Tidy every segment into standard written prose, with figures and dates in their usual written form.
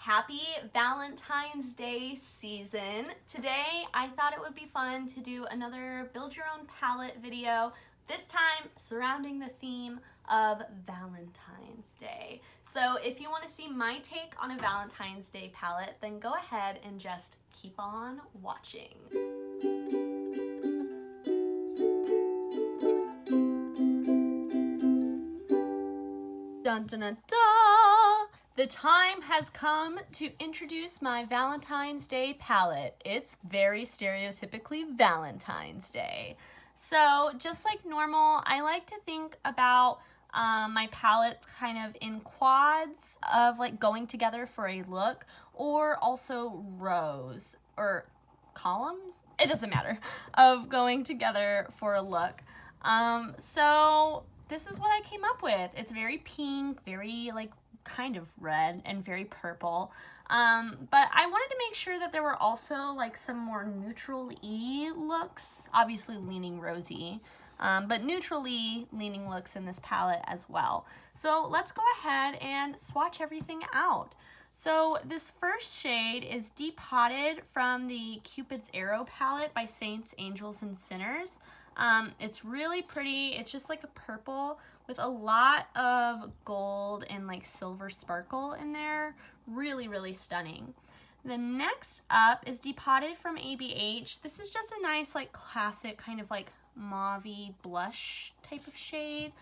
Happy Valentine's Day season. Today I thought it would be fun to do another build your own palette video, this time surrounding the theme of Valentine's Day. So if you want to see my take on a Valentine's Day palette, then go ahead and just keep on watching. Dun dun dun dun! The time has come to introduce my Valentine's Day palette. It's very stereotypically Valentine's Day. So just like normal, I like to think about my palettes kind of in quads of like going together for a look, or also rows or columns, it doesn't matter, of going together for a look. So this is what I came up with. It's very pink, very like kind of red, and very purple. But I wanted to make sure that there were also like some more neutral-y looks, obviously leaning rosy, but neutrally leaning looks in this palette as well. So let's go ahead and swatch everything out. So this first shade is Depotted from the Cupid's Arrow palette by Saints, Angels, and Sinners. It's really pretty. It's just like a purple with a lot of gold and like silver sparkle in there. Really, really stunning. The next up is Depotted from ABH. This is just a nice like classic kind of like mauve-y blush type of shade.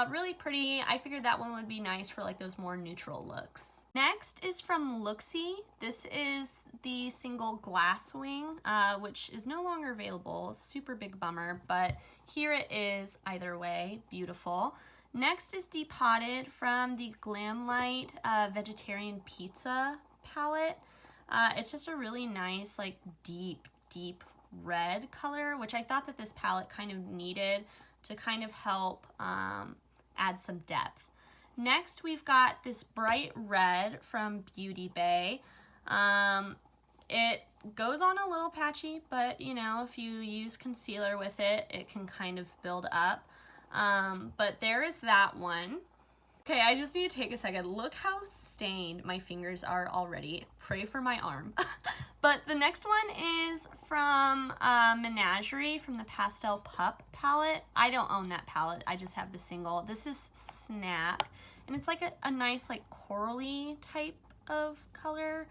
Really pretty. I figured that one would be nice for like those more neutral looks. Next is from Looooooove. This is the single Glasswing, which is no longer available. Super big bummer, but here it is either way. Beautiful. Next is Depotted from the Glamlight Vegetarian Pizza palette. It's just a really nice, like deep red color, which I thought that this palette kind of needed to kind of help add some depth. Next, we've got this bright red from Beauty Bay. It goes on a little patchy, but you know, if you use concealer with it, it can kind of build up. But there is that one. Okay, I just need to take a second. Look how stained my fingers are already. Pray for my arm. But the next one is from Menagerie from the Pastel Pup palette. I don't own that palette. I just have the single. This is Snap, and it's like a nice like corally type of color.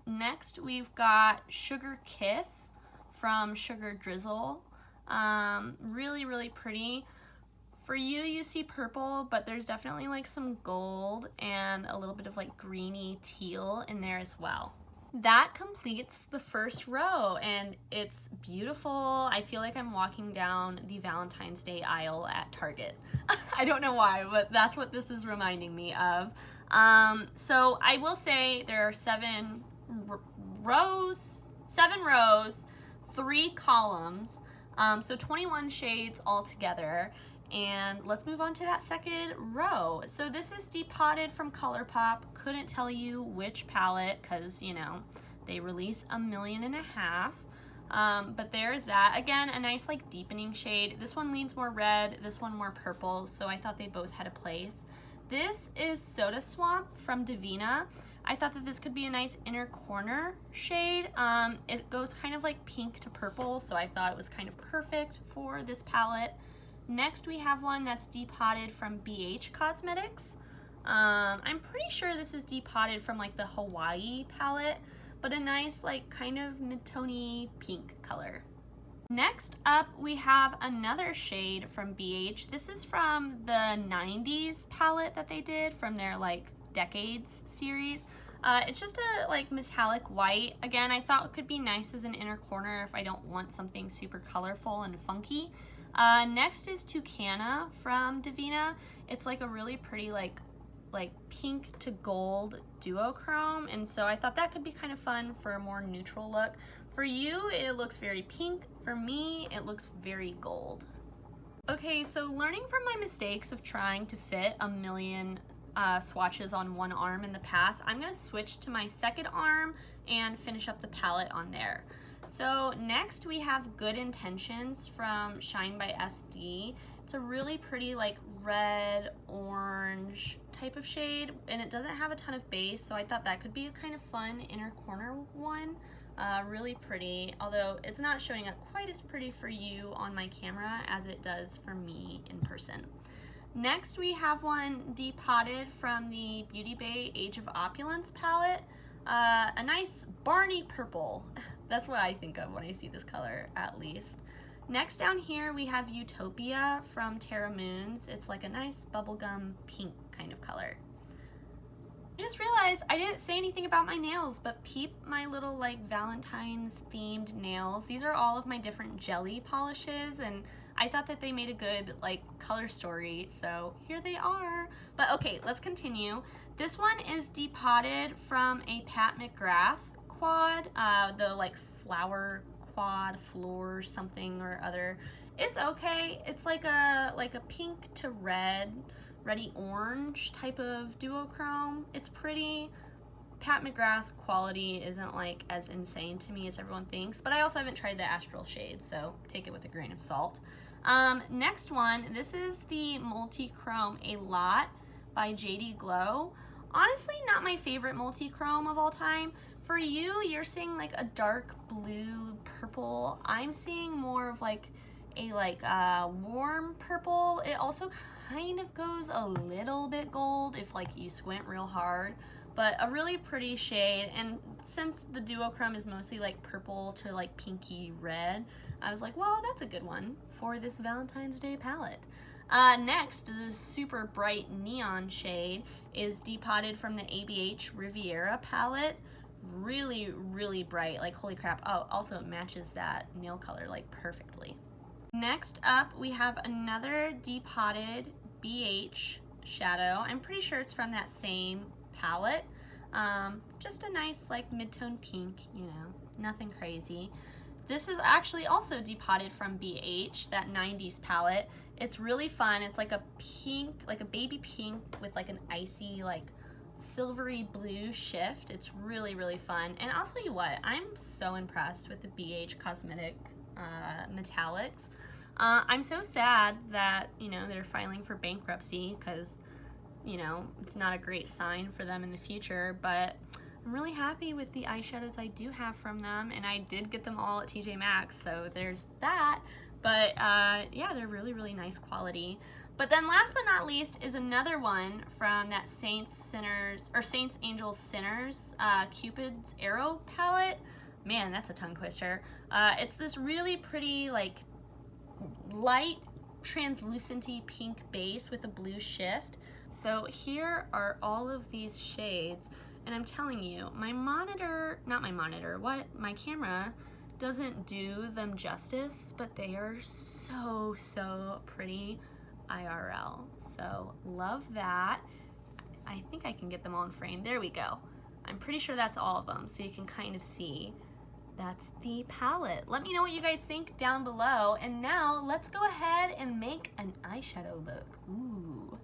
Next, we've got Sugar Kiss from Sugar Drizzle. Really pretty. For you see purple, but there's definitely like some gold and a little bit of like greeny teal in there as well. That completes the first row, and it's beautiful. I feel like I'm walking down the Valentine's Day aisle at Target. I don't know why, but that's what this is reminding me of. So I will say there are 7 rows, 3 columns, so 21 shades altogether. And let's move on to that second row. So this is Depotted from ColourPop. Couldn't tell you which palette because, you know, they release 1.5 million. But there's that. Again, a nice like deepening shade. This one leans more red, this one more purple, so I thought they both had a place. This is Soda Swamp from Divina. I thought that this could be a nice inner corner shade. It goes kind of like pink to purple, so I thought it was kind of perfect for this palette. Next, we have one that's Depotted from BH Cosmetics. I'm pretty sure this is Depotted from like the Hawaii palette, but a nice like kind of mid-tony pink color. Next up, we have another shade from BH. This is from the 90s palette that they did from their like Decades series. It's just a like metallic white. Again, I thought it could be nice as an inner corner if I don't want something super colorful and funky. Next is Tucana from Divina. It's like a really pretty like pink to gold duochrome, and so I thought that could be kind of fun for a more neutral look. For you, it looks very pink. For me, it looks very gold. Okay, so learning from my mistakes of trying to fit 1 million swatches on one arm in the past, I'm gonna switch to my second arm and finish up the palette on there. So next we have Good Intentions from Shine by SD. It's a really pretty like red orange type of shade, and it doesn't have a ton of base, so I thought that could be a kind of fun inner corner one. Really pretty, although it's not showing up quite as pretty for you on my camera as it does for me in person. Next we have one depotted from the Beauty Bay Age of Opulence palette. A nice Barney purple. That's what I think of when I see this color, at least. Next down here we have Utopia from Terra Moons. It's like a nice bubblegum pink kind of color. I just realized I didn't say anything about my nails, but peep my little like Valentine's themed nails. These are all of my different jelly polishes, and I thought that they made a good like color story, so here they are. But okay, let's continue. This one is depotted from a Pat McGrath quad, the like flower quad, floor something or other. It's okay. It's like a pink to red, reddy orange type of duochrome. It's pretty. Pat McGrath quality isn't like as insane to me as everyone thinks, but I also haven't tried the astral shade, so take it with a grain of salt. Next one, this is the multi-chrome A Lot by JD Glow. Honestly, not my favorite multi-chrome of all time. For you, you're seeing like a dark blue purple. I'm seeing more of like a warm purple. It also kind of goes a little bit gold if like you squint real hard, but a really pretty shade. And since the duochrome is mostly like purple to like pinky red, I was like, well, that's a good one for this Valentine's Day palette. Next, this super bright neon shade is depotted from the ABH Riviera palette. Really, really bright, like holy crap. Oh, also it matches that nail color like perfectly. Next up, we have another depotted BH shadow. I'm pretty sure it's from that same palette. Just a nice like mid-tone pink, you know, nothing crazy. This is actually also depotted from BH, that 90s palette. It's really fun. It's like a pink, like a baby pink with like an icy, like silvery blue shift. It's really, really fun. And I'll tell you what, I'm so impressed with the BH Cosmetic metallics. I'm so sad that, you know, they're filing for bankruptcy because, you know, it's not a great sign for them in the future, but I'm really happy with the eyeshadows I do have from them, and I did get them all at TJ Maxx, so there's that. But yeah, they're really, really nice quality. But then last but not least is another one from that Saints Angels Sinners Cupid's Arrow palette. Man, that's a tongue twister. It's this really pretty like light translucenty pink base with a blue shift. So here are all of these shades, and I'm telling you, my camera doesn't do them justice, but they are so, so pretty IRL. So love that. I think I can get them all in frame. There we go. I'm pretty sure that's all of them, so you can kind of see. That's the palette. Let me know what you guys think down below. And now let's go ahead and make an eyeshadow look. Ooh.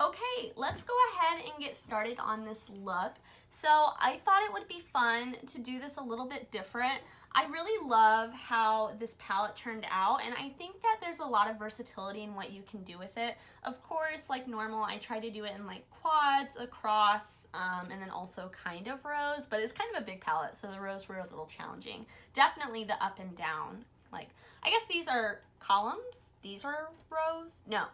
Okay, let's go ahead and get started on this look. So I thought it would be fun to do this a little bit different. I really love how this palette turned out, and I think that there's a lot of versatility in what you can do with it. Of course, like normal, I try to do it in like quads, across, and then also kind of rows, but it's kind of a big palette, so the rows were a little challenging. Definitely the up and down. Like, I guess these are columns, these are rows. No,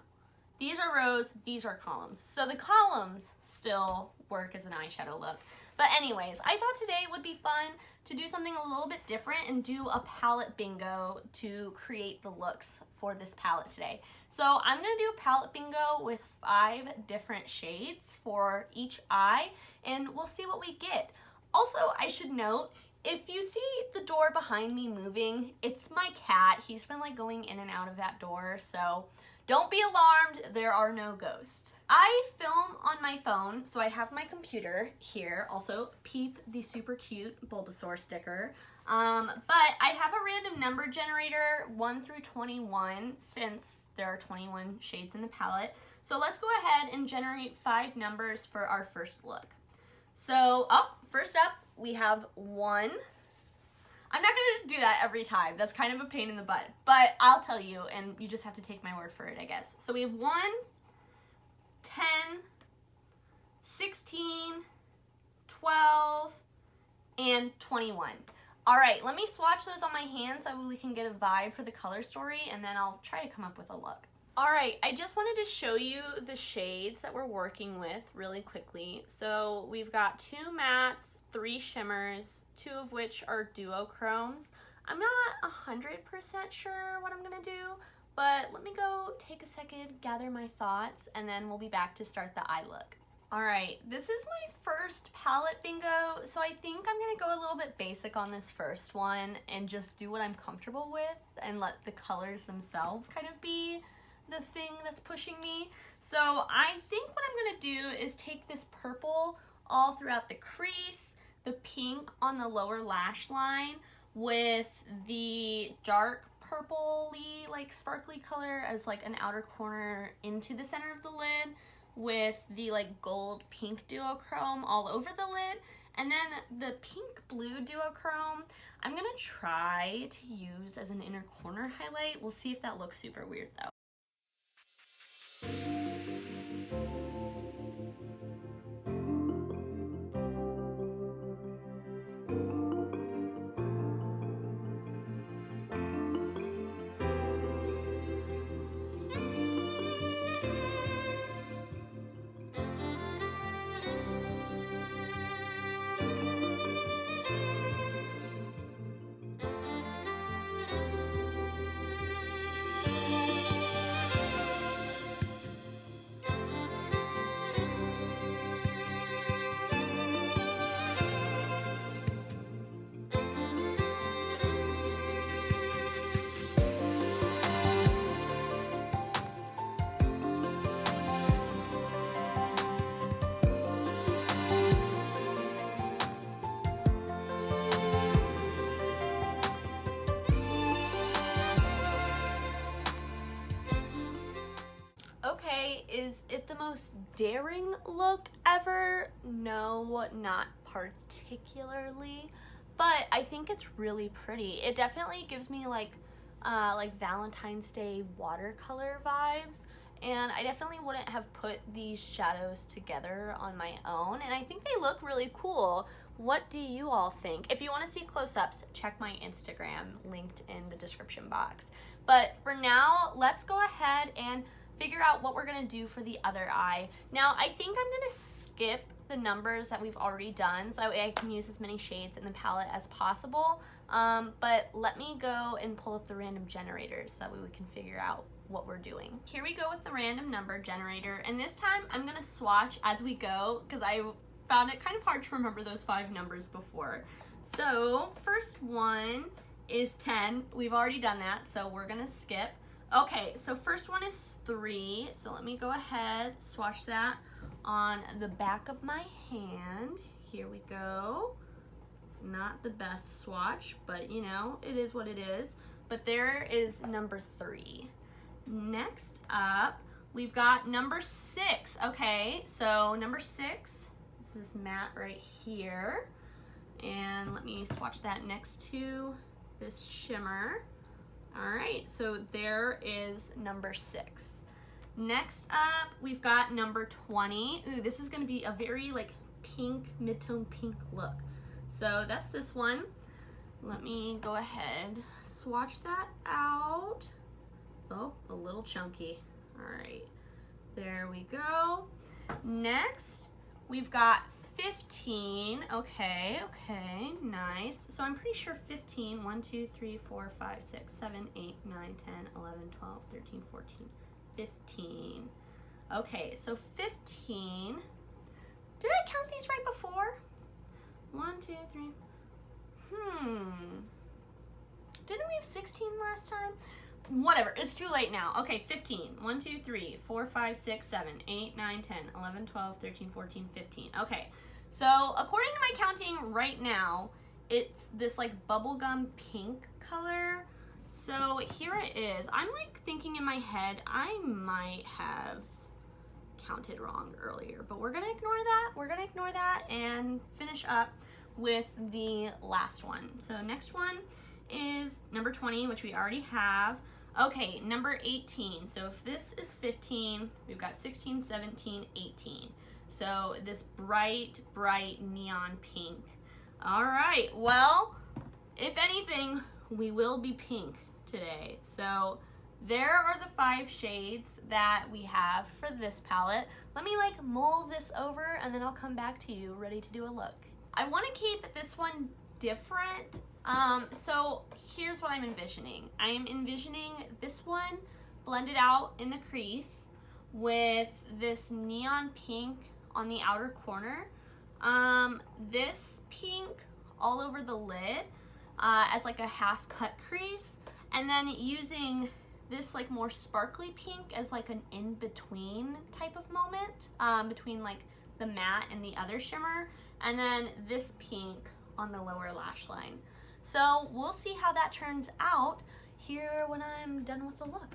these are rows, these are columns. So the columns still work as an eyeshadow look. But anyways, I thought today would be fun to do something a little bit different and do a palette bingo to create the looks for this palette today. So I'm gonna do a palette bingo with 5 different shades for each eye, and we'll see what we get. Also, I should note, if you see the door behind me moving, it's my cat. He's been like going in and out of that door, so don't be alarmed, there are no ghosts. I film on my phone, so I have my computer here. Also, peep the super cute Bulbasaur sticker. But I have a random number generator, 1 through 21, since there are 21 shades in the palette. So let's go ahead and generate 5 numbers for our first look. So, first up, we have 1. I'm not gonna do that every time. That's kind of a pain in the butt. But I'll tell you, and you just have to take my word for it, I guess. So we have 1, 10, 16, 12, and 21. All right, let me swatch those on my hands so we can get a vibe for the color story, and then I'll try to come up with a look. All right, I just wanted to show you the shades that we're working with really quickly. So we've got 2 mattes, 3 shimmers, 2 of which are duochromes. I'm not 100% sure what I'm gonna do, but let me go take a second, gather my thoughts, and then we'll be back to start the eye look. All right, this is my first palette bingo, so I think I'm gonna go a little bit basic on this first one and just do what I'm comfortable with and let the colors themselves kind of be the thing that's pushing me. So I think what I'm gonna do is take this purple all throughout the crease, the pink on the lower lash line with the dark purpley, like sparkly color as like an outer corner into the center of the lid, with the like gold pink duochrome all over the lid, and then the pink blue duochrome I'm gonna try to use as an inner corner highlight. We'll see if that looks super weird though. Okay, is it the most daring look ever? No, not particularly, but I think it's really pretty. It definitely gives me like Valentine's Day watercolor vibes, and I definitely wouldn't have put these shadows together on my own, and I think they look really cool. What do you all think? If you want to see close-ups, check my Instagram, linked in the description box. But for now, let's go ahead and figure out what we're gonna do for the other eye. Now, I think I'm gonna skip the numbers that we've already done so that way I can use as many shades in the palette as possible. But let me go and pull up the random generator so that way we can figure out what we're doing. Here we go with the random number generator, and this time I'm gonna swatch as we go because I found it kind of hard to remember those 5 numbers before. So first one is 10. We've already done that, so we're gonna skip. Okay, so first one is 3, so let me go ahead, swatch that on the back of my hand. Here we go. Not the best swatch, but you know, it is what it is. But there is number 3. Next up, we've got number 6. Okay, so number 6, this is matte right here. And let me swatch that next to this shimmer. All right, so there is number 6. Next up, we've got number 20. Ooh, this is gonna be a very like pink, mid-tone pink look. So that's this one. Let me go ahead, swatch that out. Oh, a little chunky. All right, there we go. Next, we've got 15. Okay, nice. So I'm pretty sure 15, 1, 2, 3, 4, 5, 6, 7, 8, 9, 10, 11, 12, 13, 14, 15. Okay, so 15. Did I count these right before? 1, 2, 3. Didn't we have 16 last time? Whatever, it's too late now. Okay, 15. 1, 2, 3, 4, 5, 6, 7, 8, 9, 10, 11, 12, 13, 14, 15. Okay, so according to my counting right now, it's this like bubblegum pink color. So here it is. I'm like thinking in my head, I might have counted wrong earlier, but we're gonna ignore that. We're gonna ignore that and finish up with the last one. So next one is number 20, which we already have. Okay, number 18. So if this is 15, we've got 16, 17, 18. So this bright, bright neon pink. All right, well, if anything, we will be pink today. So there are the 5 shades that we have for this palette. Let me like mold this over and then I'll come back to you ready to do a look. I want to keep this one different. So here's what I'm envisioning. I am envisioning this one blended out in the crease with this neon pink on the outer corner. This pink all over the lid as like a half cut crease, and then using this like more sparkly pink as like an in-between type of moment between like the matte and the other shimmer, and then this pink on the lower lash line. So we'll see how that turns out here when I'm done with the look.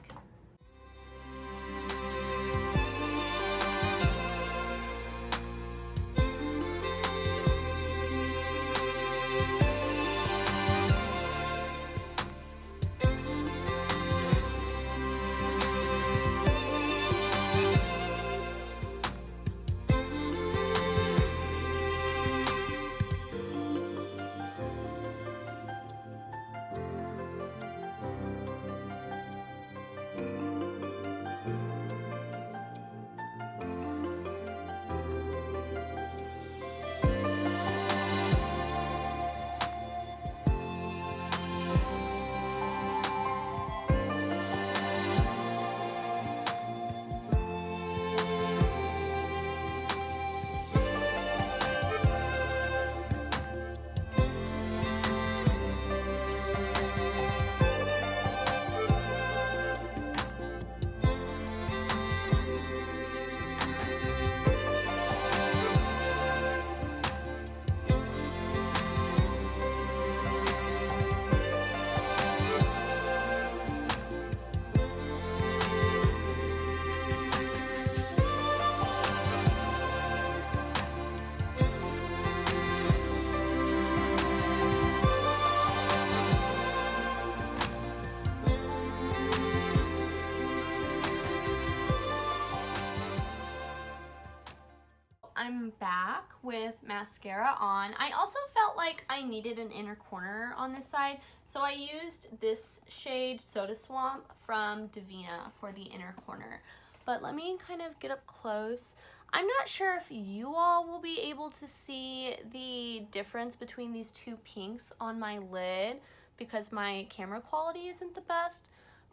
I'm back with mascara on. I also felt like I needed an inner corner on this side, so I used this shade Soda Swamp from Divina for the inner corner. But let me kind of get up close. I'm not sure if you all will be able to see the difference between these two pinks on my lid because my camera quality isn't the best.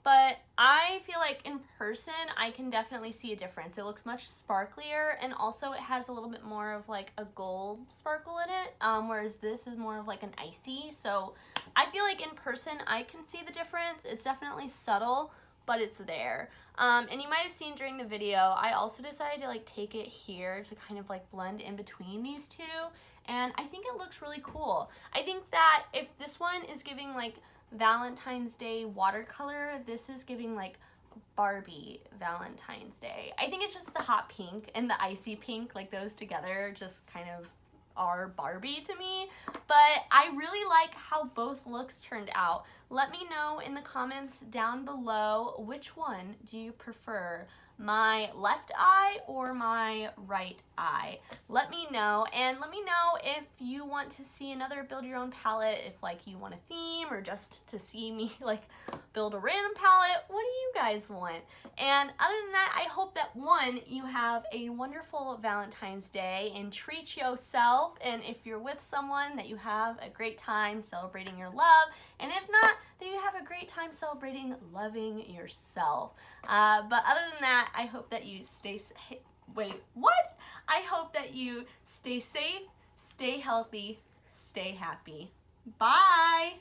But I feel like in person, I can definitely see a difference. It looks much sparklier, and also it has a little bit more of like a gold sparkle in it, whereas this is more of like an icy. So I feel like in person, I can see the difference. It's definitely subtle, but it's there. And you might have seen during the video, I also decided to like take it here to kind of like blend in between these two. And I think it looks really cool. I think that if this one is giving like Valentine's Day watercolor, this is giving like Barbie Valentine's Day. I think it's just the hot pink and the icy pink, like those together just kind of are Barbie to me. But I really like how both looks turned out. Let me know in the comments down below, which one do you prefer? My left eye or my right eye? Let me know, and let me know if you want to see another build your own palette, if like you want a theme or just to see me like build a random palette. What do you guys want? And other than that, I hope that one, you have a wonderful Valentine's Day and treat yourself, and if you're with someone, that you have a great time celebrating your love, and if not, that you have a great time celebrating loving yourself. But other than that, I hope that you I hope that you stay safe, stay healthy, stay happy. Bye!